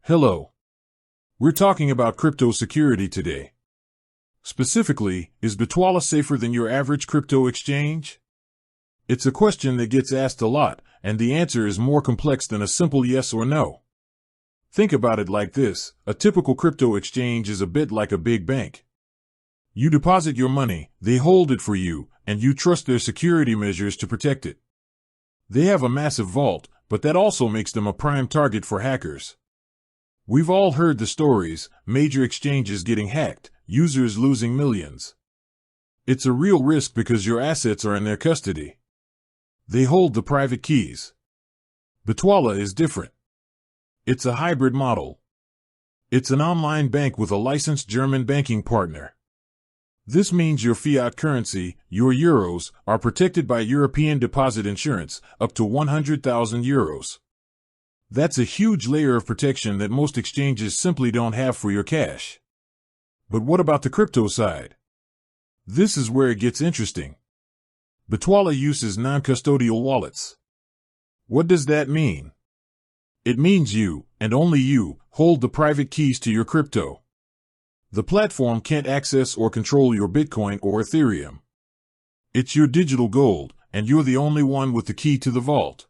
Hello. We're talking about crypto security today. Specifically, is Bitwala safer than your average crypto exchange? It's a question that gets asked a lot, and the answer is more complex than a simple yes or no. Think about it like this: a typical crypto exchange is a bit like a big bank. You deposit your money, they hold it for you, and you trust their security measures to protect it. They have a massive vault, but that also makes them a prime target for hackers. We've all heard the stories: major exchanges getting hacked, users losing millions. It's a real risk because your assets are in their custody. They hold the private keys. Bitwala is different. It's a hybrid model. It's an online bank with a licensed German banking partner. This means your fiat currency, your euros, are protected by European deposit insurance, up to 100,000 euros. That's a huge layer of protection that most exchanges simply don't have for your cash. But what about the crypto side? This is where it gets interesting. Bitwala uses non-custodial wallets. What does that mean? It means you, and only you, hold the private keys to your crypto. The platform can't access or control your Bitcoin or Ethereum. It's your digital gold, and you're the only one with the key to the vault.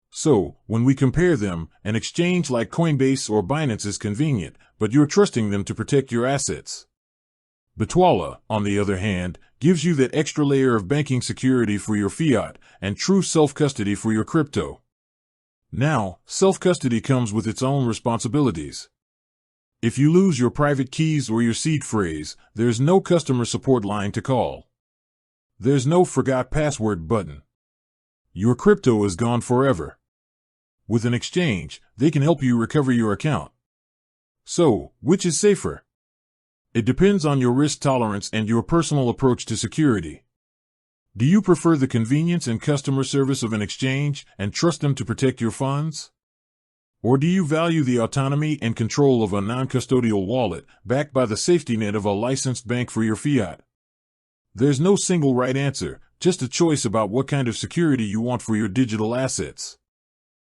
So, when we compare them, an exchange like Coinbase or Binance is convenient, but you're trusting them to protect your assets. Bitwala, on the other hand, gives you that extra layer of banking security for your fiat and true self-custody for your crypto. Now, self-custody comes with its own responsibilities. If you lose your private keys or your seed phrase, there's no customer support line to call. There's no forgot password button. Your crypto is gone forever. With an exchange, they can help you recover your account. So, which is safer? It depends on your risk tolerance and your personal approach to security. Do you prefer the convenience and customer service of an exchange and trust them to protect your funds? Or do you value the autonomy and control of a non-custodial wallet backed by the safety net of a licensed bank for your fiat? There's no single right answer, just a choice about what kind of security you want for your digital assets.